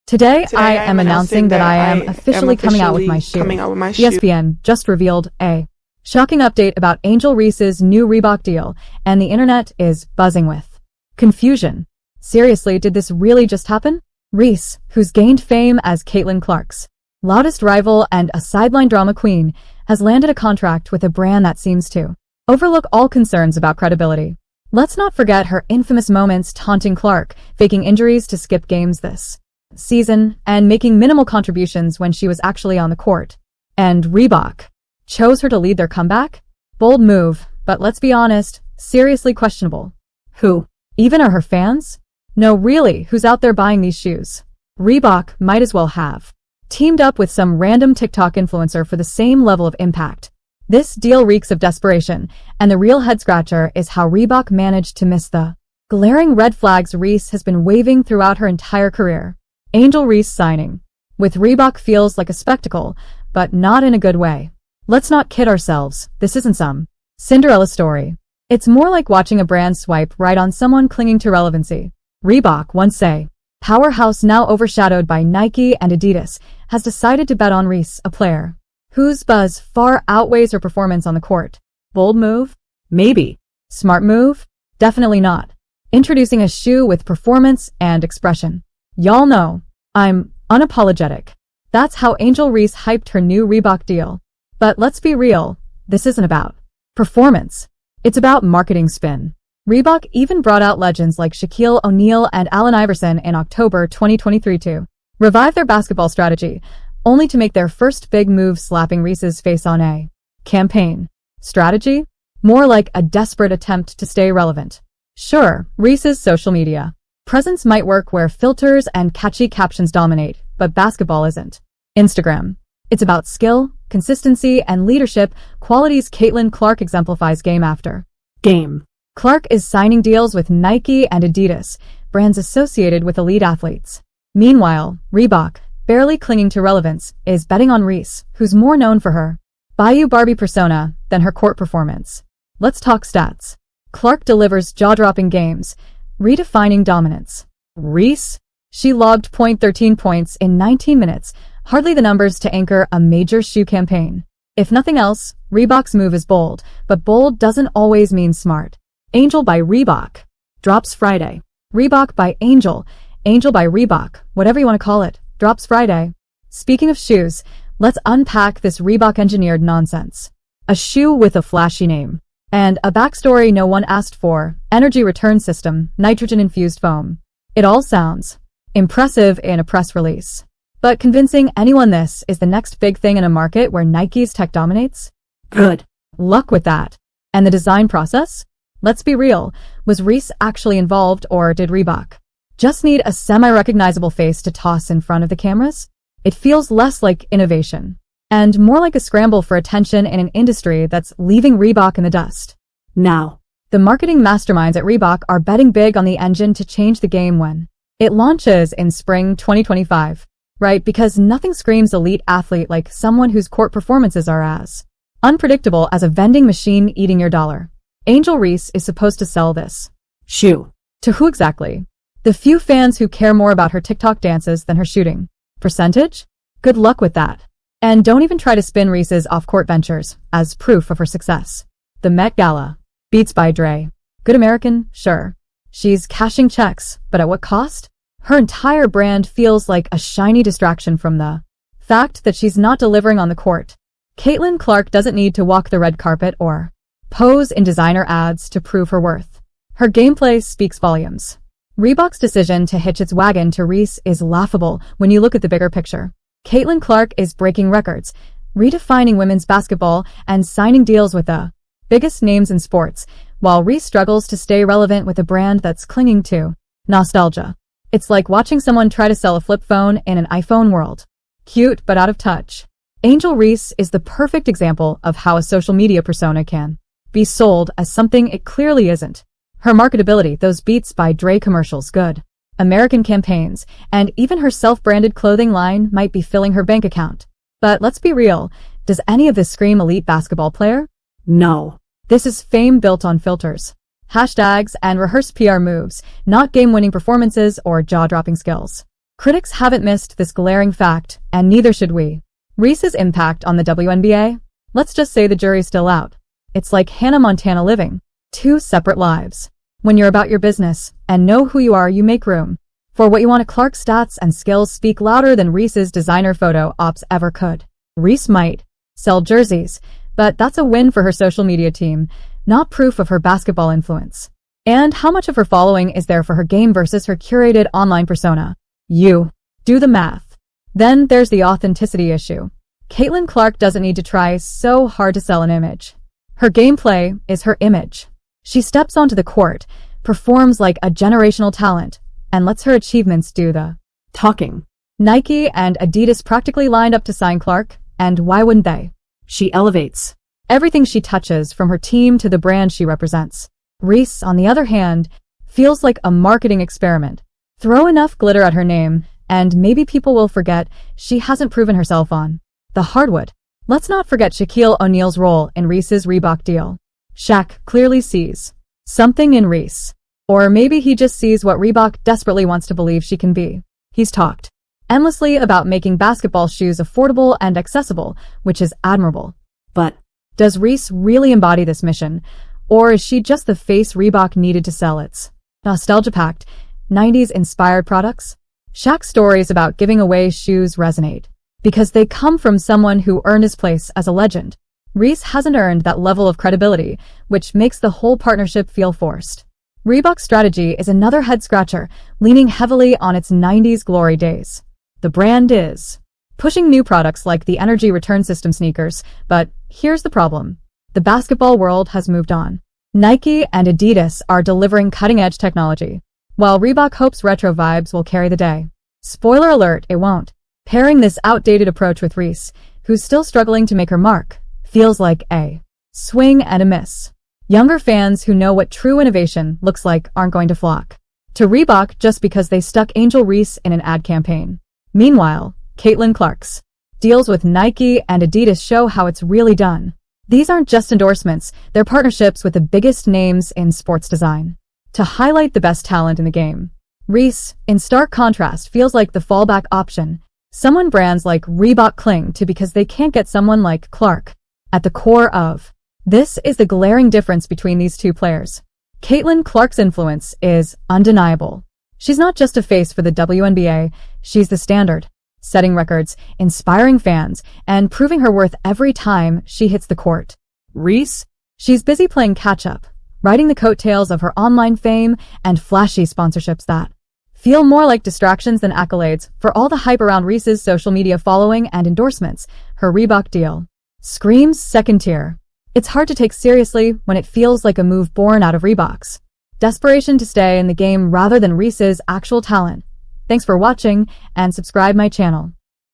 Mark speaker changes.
Speaker 1: Today, I am announcing that I am officially coming out with my shoe. ESPN just revealed a shocking update about Angel Reese's new Reebok deal, and the internet is buzzing with confusion. Seriously, did this really just happen? Reese, who's gained fame as Caitlin Clark's loudest rival and a sideline drama queen, has landed a contract with a brand that seems to overlook all concerns about credibility. Let's not forget her infamous moments taunting Clark, faking injuries to skip games this season, and making minimal contributions when she was actually on the court. And Reebok chose her to lead their comeback? Bold move, but let's be honest, seriously questionable. Who even are her fans? No, really, who's out there buying these shoes? Reebok might as well have teamed up with some random TikTok influencer for the same level of impact. This deal reeks of desperation, and the real head-scratcher is how Reebok managed to miss the glaring red flags Reese has been waving throughout her entire career. Angel Reese signing with Reebok feels like a spectacle, but not in a good way. Let's not kid ourselves, this isn't some Cinderella story. It's more like watching a brand swipe right on someone clinging to relevancy. Reebok, once a powerhouse now overshadowed by Nike and Adidas, has decided to bet on Reese, a player whose buzz far outweighs her performance on the court. Bold move? Maybe. Smart move? Definitely not. Introducing a shoe with performance and expression. Y'all know, I'm unapologetic. That's how Angel Reese hyped her new Reebok deal. But let's be real, this isn't about performance. It's about marketing spin. Reebok even brought out legends like Shaquille O'Neal and Allen Iverson in October 2023 to revive their basketball strategy, only to make their first big move slapping Reese's face on a campaign. Strategy? More like a desperate attempt to stay relevant. Sure, Reese's social media presence might work where filters and catchy captions dominate, but basketball isn't. Instagram. It's about skill, consistency, and leadership, qualities Caitlin Clark exemplifies game after game. Clark is signing deals with Nike and Adidas, brands associated with elite athletes. Meanwhile, Reebok, barely clinging to relevance, is betting on Reese, who's more known for her Bayou Barbie persona than her court performance. Let's talk stats. Clark delivers jaw-dropping games, redefining dominance. Reese? She logged .13 points in 19 minutes, hardly the numbers to anchor a major shoe campaign. If nothing else, Reebok's move is bold, but bold doesn't always mean smart. Angel by Reebok drops Friday. Reebok by Angel, Angel by Reebok, whatever you want to call it, drops Friday. Speaking of shoes, let's unpack this Reebok-engineered nonsense. A shoe with a flashy name. And a backstory no one asked for, energy return system, nitrogen-infused foam. It all sounds impressive in a press release. But convincing anyone this is the next big thing in a market where Nike's tech dominates? Good luck with that. And the design process? Let's be real, was Reese actually involved, or did Reebok just need a semi-recognizable face to toss in front of the cameras? It feels less like innovation and more like a scramble for attention in an industry that's leaving Reebok in the dust. Now, the marketing masterminds at Reebok are betting big on the engine to change the game when it launches in spring 2025. Right, because nothing screams elite athlete like someone whose court performances are as unpredictable as a vending machine eating your dollar. Angel Reese is supposed to sell this shoe. To who exactly? The few fans who care more about her TikTok dances than her shooting percentage? Good luck with that. And don't even try to spin Reese's off-court ventures as proof of her success. The Met Gala. Beats by Dre. Good American? Sure. She's cashing checks, but at what cost? Her entire brand feels like a shiny distraction from the fact that she's not delivering on the court. Caitlin Clark doesn't need to walk the red carpet or pose in designer ads to prove her worth. Her gameplay speaks volumes. Reebok's decision to hitch its wagon to Reese is laughable when you look at the bigger picture. Caitlin Clark is breaking records, redefining women's basketball, and signing deals with the biggest names in sports, while Reese struggles to stay relevant with a brand that's clinging to nostalgia. It's like watching someone try to sell a flip phone in an iPhone world. Cute, but out of touch. Angel Reese is the perfect example of how a social media persona can be sold as something it clearly isn't. Her marketability, those Beats by Dre commercials, good American campaigns, and even her self-branded clothing line might be filling her bank account. But let's be real, does any of this scream elite basketball player? No. This is fame built on filters, hashtags, and rehearsed PR moves, not game-winning performances or jaw-dropping skills. Critics haven't missed this glaring fact, and neither should we. Reese's impact on the WNBA? Let's just say the jury's still out. It's like Hannah Montana living two separate lives. When you're about your business and know who you are, you make room for what you want. Clark's stats and skills speak louder than Reese's designer photo ops ever could. Reese might sell jerseys, but that's a win for her social media team, not proof of her basketball influence. And how much of her following is there for her game versus her curated online persona? You do the math. Then there's the authenticity issue. Caitlin Clark doesn't need to try so hard to sell an image. Her gameplay is her image. She steps onto the court, performs like a generational talent, and lets her achievements do the talking. Nike and Adidas practically lined up to sign Clark, and why wouldn't they? She elevates everything she touches, from her team to the brand she represents. Reese, on the other hand, feels like a marketing experiment. Throw enough glitter at her name, and maybe people will forget she hasn't proven herself on the hardwood. Let's not forget Shaquille O'Neal's role in Reese's Reebok deal. Shaq clearly sees something in Reese. Or maybe he just sees what Reebok desperately wants to believe she can be. He's talked endlessly about making basketball shoes affordable and accessible, which is admirable. But does Reese really embody this mission? Or is she just the face Reebok needed to sell its nostalgia-packed, 90s-inspired products? Shaq's stories about giving away shoes resonate because they come from someone who earned his place as a legend. Reese hasn't earned that level of credibility, which makes the whole partnership feel forced. Reebok's strategy is another head-scratcher, leaning heavily on its 90s glory days. The brand is pushing new products like the energy return system sneakers, but here's the problem. The basketball world has moved on. Nike and Adidas are delivering cutting-edge technology, while Reebok hopes retro vibes will carry the day. Spoiler alert, it won't. Pairing this outdated approach with Reese, who's still struggling to make her mark, feels like a swing and a miss. Younger fans who know what true innovation looks like aren't going to flock to Reebok just because they stuck Angel Reese in an ad campaign. Meanwhile, Caitlin Clark's deals with Nike and Adidas show how it's really done. These aren't just endorsements, they're partnerships with the biggest names in sports design to highlight the best talent in the game. Reese, in stark contrast, feels like the fallback option, someone brands like Reebok cling to because they can't get someone like Clark. At the core of this is the glaring difference between these two players. Caitlin Clark's influence is undeniable. She's not just a face for the WNBA, she's the standard, setting records, inspiring fans, and proving her worth every time she hits the court. Reese? She's busy playing catch-up, riding the coattails of her online fame and flashy sponsorships that feel more like distractions than accolades. For all the hype around Reese's social media following and endorsements, her Reebok deal screams second tier. It's hard to take seriously when it feels like a move born out of Reebok's desperation to stay in the game rather than Reese's actual talent. Thanks for watching, and subscribe my channel.